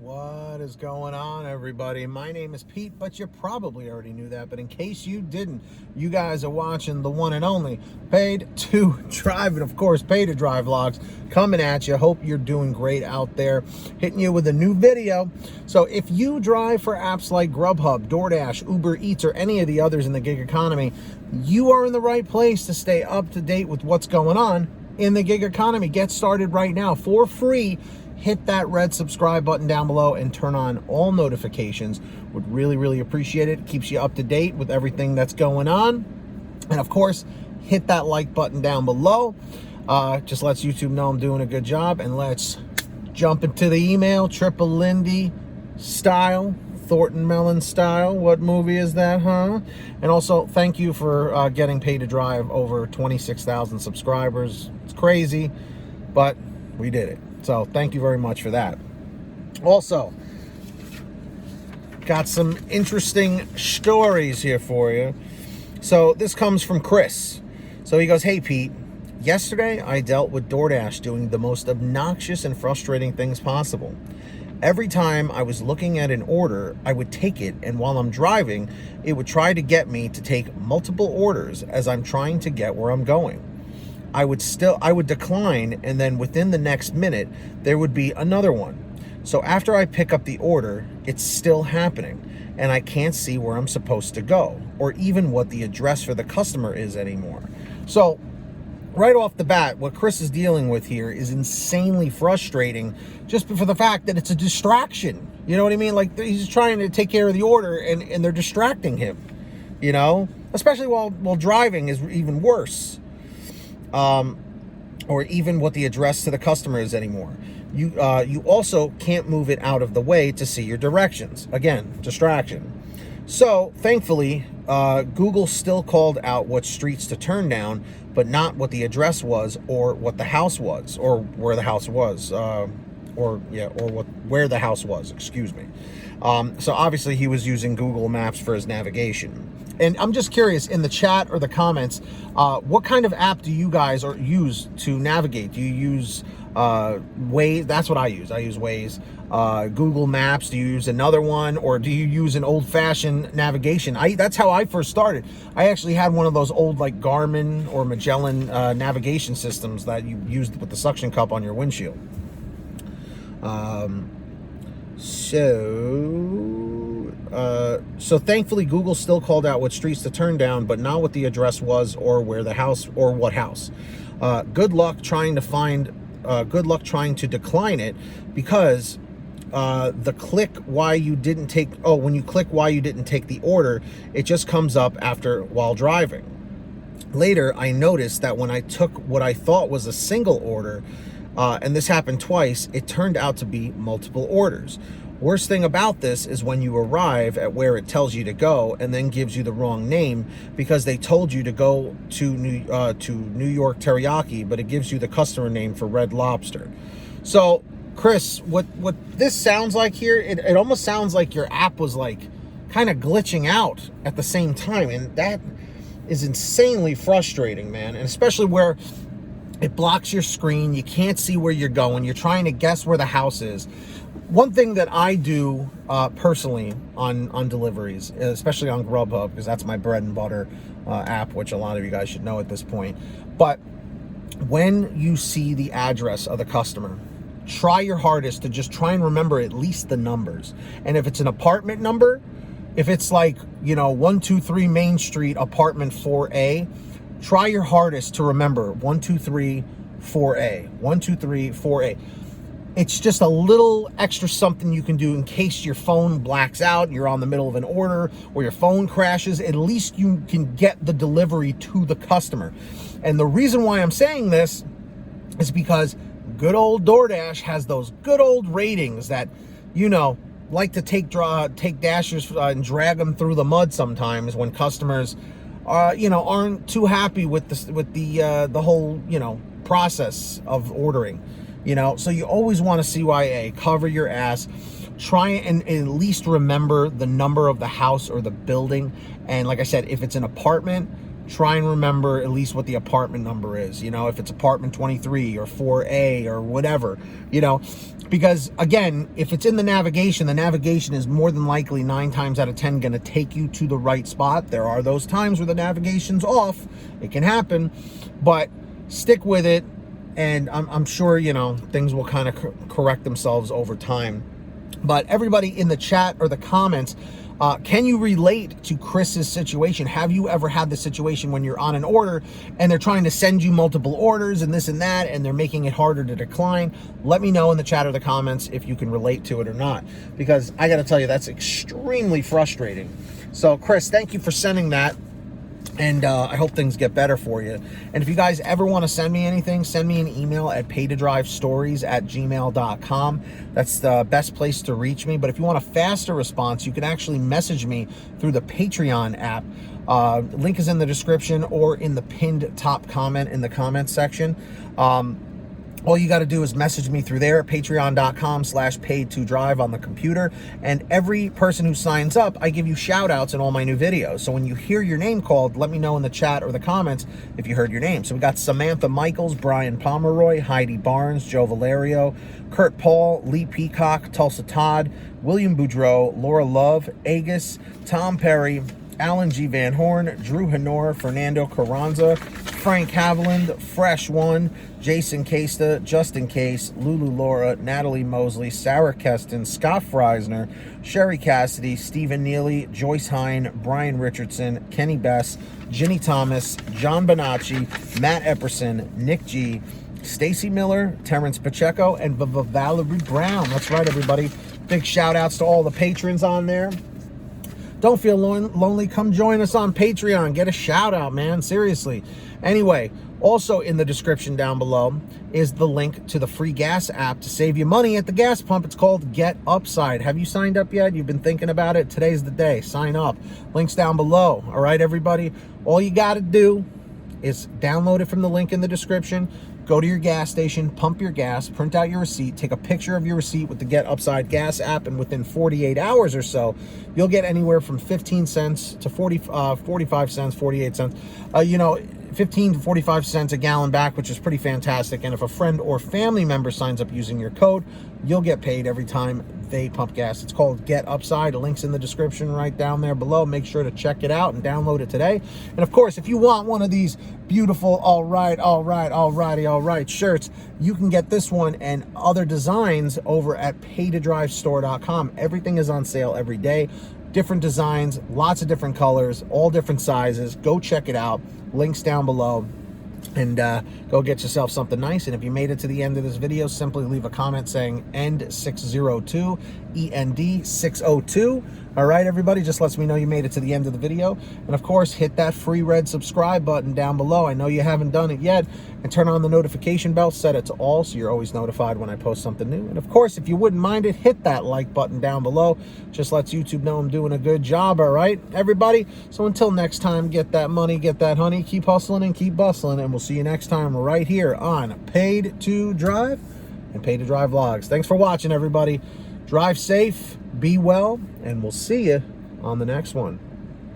What is going on, everybody? My name is Pete, but you probably already knew that. But in case you didn't, you guys are watching the one and only Paid to Drive, and of course, Pay to Drive vlogs coming at you. Hope you're doing great out there, hitting you with a new video. So if you drive for apps like Grubhub, Doordash, Uber Eats, or any of the others in the gig economy, you are in the right place to stay up to date with what's going on in the gig economy. Get started right now for free. Hit that red subscribe button down below and turn on all notifications. Would really appreciate it. Keeps you up to date with everything that's going on. And of course, hit that like button down below. Just lets YouTube know I'm doing a good job. And let's jump into the email. Triple Lindy style, Thornton Mellon style. What movie is that, huh? And also, thank you for getting Pay to Drive over 26,000 subscribers. It's crazy, but we did it. So thank you very much for that. Also, got some interesting stories here for you. So this comes from Chris. So he goes, "Hey Pete, yesterday I dealt with Doordash doing the most obnoxious and frustrating things possible. Every time I was looking at an order, I would take it, and while I'm driving, it would try to get me to take multiple orders as I'm trying to get where I'm going. I would decline, and then within the next minute, there would be another one. So after I pick up the order, it's still happening, and I can't see where I'm supposed to go, or even what the address for the customer is anymore." So right off the bat, what Chris is dealing with here is insanely frustrating, just for the fact that it's a distraction. You know what I mean? Like, he's trying to take care of the order, and they're distracting him, you know? Especially while driving is even worse. Or even what the address to the customer is anymore. You also can't move it out of the way to see your directions. Again, distraction. So thankfully, Google still called out what streets to turn down, but not what the address was, or what the house was, or where the house was, where the house was. Excuse me. So obviously he was using Google Maps for his navigation. And I'm just curious, in the chat or the comments, what kind of app do you guys use to navigate? Do you use Waze? That's what I use. I use Waze. Google Maps. Do you use another one, or do you use an old-fashioned navigation? That's how I first started. I actually had one of those old, like, Garmin or Magellan navigation systems that you used with the suction cup on your windshield. So thankfully Google still called out what streets to turn down, but not what the address was, or where the house, or what house. Good luck trying to decline it, because when you click why you didn't take the order, it just comes up while driving. Later, I noticed that when I took what I thought was a single order, and this happened twice, it turned out to be multiple orders. Worst thing about this is when you arrive at where it tells you to go, and then gives you the wrong name because they told you to go to New York Teriyaki, but it gives you the customer name for Red Lobster. So, Chris, what this sounds like here, it almost sounds like your app was like kind of glitching out at the same time, and that is insanely frustrating, man. And especially where it blocks your screen, you can't see where you're going, you're trying to guess where the house is. One thing that I do personally on deliveries, especially on Grubhub, because that's my bread and butter app, which a lot of you guys should know at this point. But when you see the address of the customer, try your hardest to just try and remember at least the numbers. And if it's an apartment number, if it's like, 123 Main Street, apartment 4A, try your hardest to remember 123 4A, 123 4A. It's just a little extra something you can do in case your phone blacks out, you're on the middle of an order, or your phone crashes. At least you can get the delivery to the customer. And the reason why I'm saying this is because good old Doordash has those good old ratings that, like to take dashers and drag them through the mud sometimes when customers aren't too happy with the whole, process of ordering. So you always want to CYA, cover your ass, try and at least remember the number of the house or the building. And like I said, if it's an apartment, try and remember at least what the apartment number is, you know, if it's apartment 23 or 4A or whatever, you know, because again, if it's in the navigation is more than likely 9 times out of 10 going to take you to the right spot. There are those times where the navigation's off. It can happen, but stick with it. And I'm sure, you know, things will kind of correct themselves over time. But everybody in the chat or the comments, can you relate to Chris's situation? Have you ever had the situation when you're on an order and they're trying to send you multiple orders and this and that, and they're making it harder to decline? Let me know in the chat or the comments if you can relate to it or not, because I got to tell you, that's extremely frustrating. So Chris, thank you for sending that. And I hope things get better for you. And if you guys ever want to send me anything, send me an email at paytodrivestories@gmail.com. That's the best place to reach me. But if you want a faster response, you can actually message me through the Patreon app. Link is in the description or in the pinned top comment in the comments section. All you got to do is message me through there, patreon.com/paid2drive on the computer. And every person who signs up, I give you shout outs in all my new videos. So when you hear your name called, let me know in the chat or the comments if you heard your name. So we got Samantha Mikles, Brian Pomeroy, Heidi Barnes, Joe Valerio, Kurt Paul, Lee Peacock, Tulsa Todd, William Boudreau, Laura Love, Agus, Tom Perry, Alan G. Van Horn, Drew Hanor, Fernando Carranza, Frank Haviland, Fresh One, Jason Casta, Justin Case, Lulu Laura, Natalie Mosley, Sarah Keston, Scott Freisner, Sherry Cassidy, Stephen Neely, Joyce Hine, Brian Richardson, Kenny Bess, Ginny Thomas, John Bonacci, Matt Epperson, Nick G., Stacy Miller, Terrence Pacheco, and Valerie Brown. That's right, everybody. Big shout outs to all the patrons on there. Don't feel lonely. Come join us on Patreon. Get a shout out, man. Seriously. Anyway, also in the description down below is the link to the free gas app to save you money at the gas pump. It's called Get Upside. Have you signed up yet? You've been thinking about it? Today's the day. Sign up. Links down below. All right, everybody? All you got to do is download it from the link in the description. Go to your gas station, pump your gas, print out your receipt, take a picture of your receipt with the Get Upside gas app, and within 48 hours or so, you'll get anywhere from 15 cents to 45 cents, 48 cents, 15 to 45 cents a gallon back, which is pretty fantastic. And if a friend or family member signs up using your code, you'll get paid every time they pump gas. It's called Get Upside. The link's in the description right down there below. Make sure to check it out and download it today. And of course, if you want one of these beautiful all right shirts, you can get this one and other designs over at paytodrivestore.com. Everything is on sale every day. Different designs, lots of different colors, all different sizes. Go check it out. Links down below. And go get yourself something nice. And if you made it to the end of this video, simply leave a comment saying END602, END602. All right, everybody, just lets me know you made it to the end of the video. And of course, hit that free red subscribe button down below. I know you haven't done it yet. And turn on the notification bell, set it to all so you're always notified when I post something new. And of course, if you wouldn't mind it, hit that like button down below. Just lets YouTube know I'm doing a good job, all right, everybody? So until next time, get that money, get that honey, keep hustling and keep bustling, and we'll see you next time right here on Paid to Drive and Paid to Drive Vlogs. Thanks for watching, everybody. Drive safe, be well, and we'll see you on the next one.